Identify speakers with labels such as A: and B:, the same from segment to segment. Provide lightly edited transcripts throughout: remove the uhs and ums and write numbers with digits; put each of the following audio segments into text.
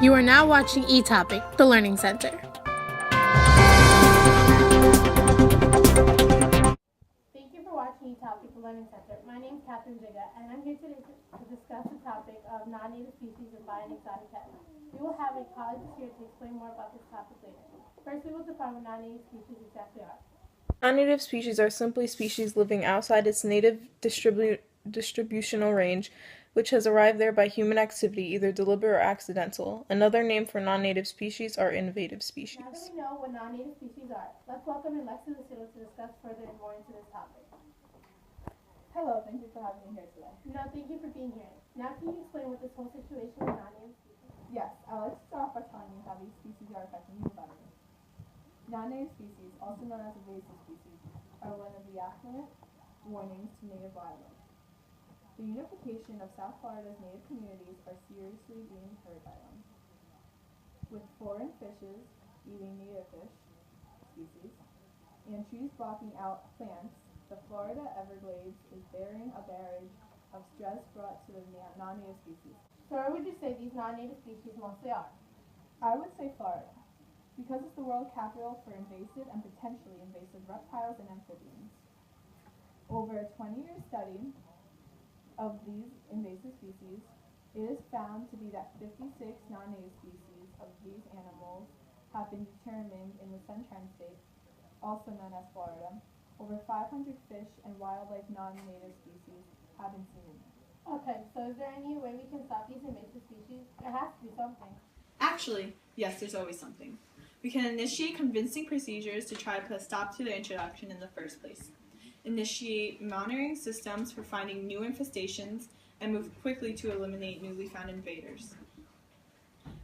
A: You are now watching eTopic, the Learning Center. Thank you for watching eTopic, the Learning Center. My name is Jiga, and I'm here today to discuss the topic of non-native species and buying exotic pets. We will have a colleague here to explain more about this topic later. First, we will define what non-native species exactly are.
B: Non-native species are simply species living outside its native distributional range, which has arrived there by human activity, either deliberate or accidental. Another name for non-native species are invasive species.
A: Now that we know what non-native species are, let's welcome in Lexi Losito to discuss further and more into this topic.
C: Hello, thank you for having me here today.
A: No, thank you for being here. Now can you explain what this whole situation with non-native species?
C: Yes, I'd like to start off by telling you how these species are affecting the environment. Non-native species, also known as invasive species, are one of the affluent warnings to native wildlife. The unification of South Florida's native communities are seriously being hurt by them. With foreign fishes eating native fish species and trees blocking out plants, the Florida Everglades is bearing a barrage of stress brought to the non-native species.
A: So where would you say these non-native species mostly are?
C: I would say Florida, because it's the world capital for invasive and potentially invasive reptiles and amphibians. Over a 20-year study of these invasive species, it is found to be that 56 non-native species of these animals have been determined in the Sunshine State, also known as Florida. Over 500 fish and wildlife non-native species have been seen in there.
A: Okay, so is there any way we can stop these invasive species? There has to be something.
D: Actually, yes, there's always something. We can initiate convincing procedures to try to put a stop to their introduction in the first place. Initiate monitoring systems for finding new infestations and move quickly to eliminate newly found invaders.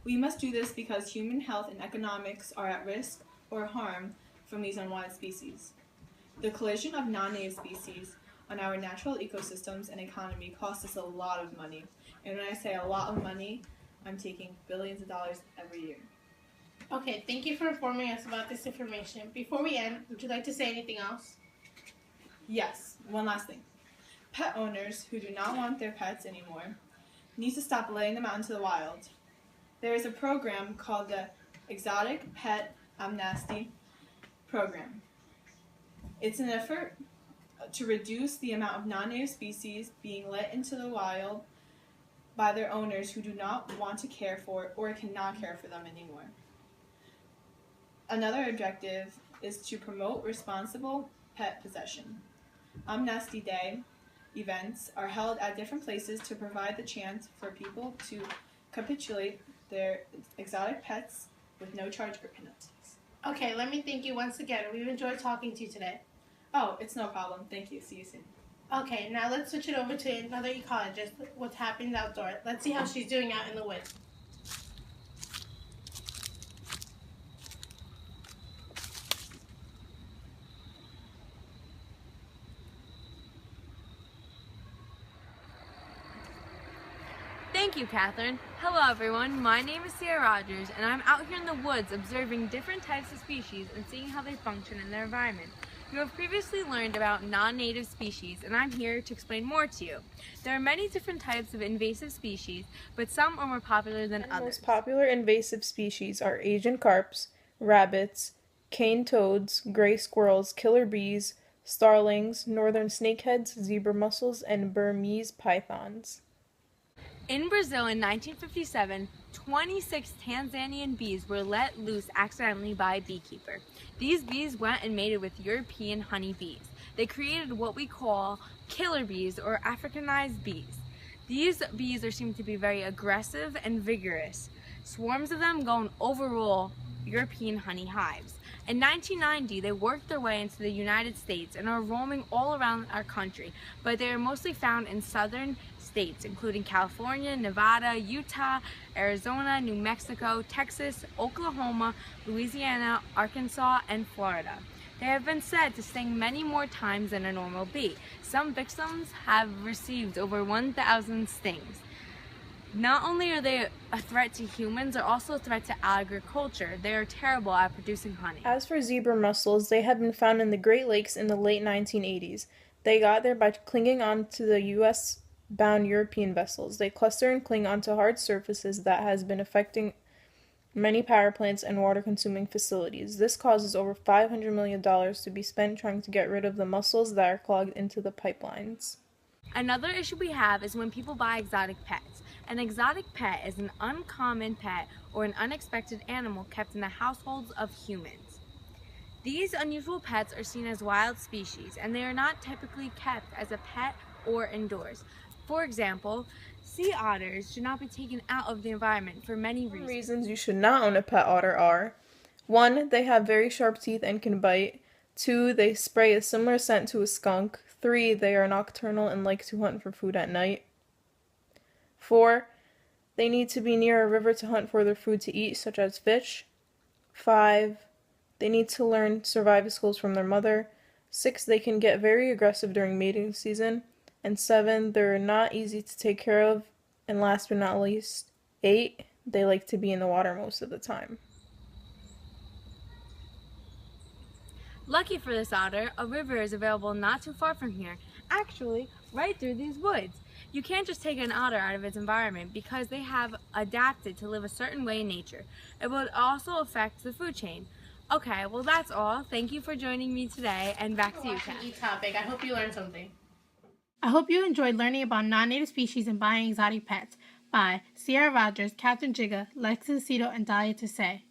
D: We must do this because human health and economics are at risk or harm from these unwanted species. The collision of non-native species on our natural ecosystems and economy costs us a lot of money. And when I say a lot of money, I'm taking billions of dollars every year.
A: Okay, thank you for informing us about this information. Before we end, would you like to say anything else?
D: Yes, one last thing. Pet owners who do not want their pets anymore need to stop letting them out into the wild. There is a program called the Exotic Pet Amnesty Program. It's an effort to reduce the amount of non-native species being let into the wild by their owners who do not want to care for or cannot care for them anymore. Another objective is to promote responsible pet possession. Amnesty Day events are held at different places to provide the chance for people to capitulate their exotic pets with no charge or penalties.
A: Okay, let me thank you once again. We've enjoyed talking to you today.
D: Oh, it's no problem. Thank you. See you soon.
A: Okay, now let's switch it over to another ecologist. What's happening outdoors? Let's see how she's doing out in the woods.
E: Thank you, Catherine. Hello, everyone. My name is Rodgers, and I'm out here in the woods observing different types of species and seeing how they function in their environment. You have previously learned about non-native species, and I'm here to explain more to you. There are many different types of invasive species, but some are more popular than
B: The
E: others.
B: most popular invasive species are Asian carps, rabbits, cane toads, gray squirrels, killer bees, starlings, northern snakeheads, zebra mussels, and Burmese pythons.
E: In Brazil in 1957, 26 Tanzanian bees were let loose accidentally by a beekeeper. These bees went and mated with European honeybees. They created what we call killer bees or Africanized bees. These bees are seen to be very aggressive and vigorous. Swarms of them go and overrule European honey hives. In 1990, they worked their way into the United States and are roaming all around our country, but they are mostly found in southern states, including California, Nevada, Utah, Arizona, New Mexico, Texas, Oklahoma, Louisiana, Arkansas, and Florida. They have been said to sting many more times than a normal bee. Some victims have received over 1,000 stings. Not only are they a threat to humans, they're also a threat to agriculture. They are terrible at producing honey.
B: As for zebra mussels, they have been found in the Great Lakes in the late 1980s. They got there by clinging onto the U.S.-bound European vessels. They cluster and cling onto hard surfaces that has been affecting many power plants, and water-consuming facilities. This causes over $500 million to be spent trying to get rid of the mussels that are clogged into the pipelines.
E: Another issue we have is when people buy exotic pets. An exotic pet is an uncommon pet or an unexpected animal kept in the households of humans. These unusual pets are seen as wild species, and they are not typically kept as a pet or indoors. For example, sea otters should not be taken out of the environment for many reasons.
B: Reasons you should not own a pet otter are: 1. They have very sharp teeth and can bite. 2. They spray a similar scent to a skunk. 3. They are nocturnal and like to hunt for food at night. 4. They need to be near a river to hunt for their food to eat, such as fish. 5. They need to learn survival skills from their mother. 6. They can get very aggressive during mating season. And 7. They're not easy to take care of. And last but not least, 8. They like to be in the water most of the time.
E: Lucky for this otter, a river is available not too far from here, actually right through these woods. You can't just take an otter out of its environment because they have adapted to live a certain way in nature. It would also affect the food chain. Okay, well that's all. Thank you for joining me today, and back to you, Kat.
A: Topic. I hope you learned something. I hope you enjoyed learning about non-native species and buying exotic pets by Rodgers, Captain Jiga, Lexi Losito, and Dahlia Tsay.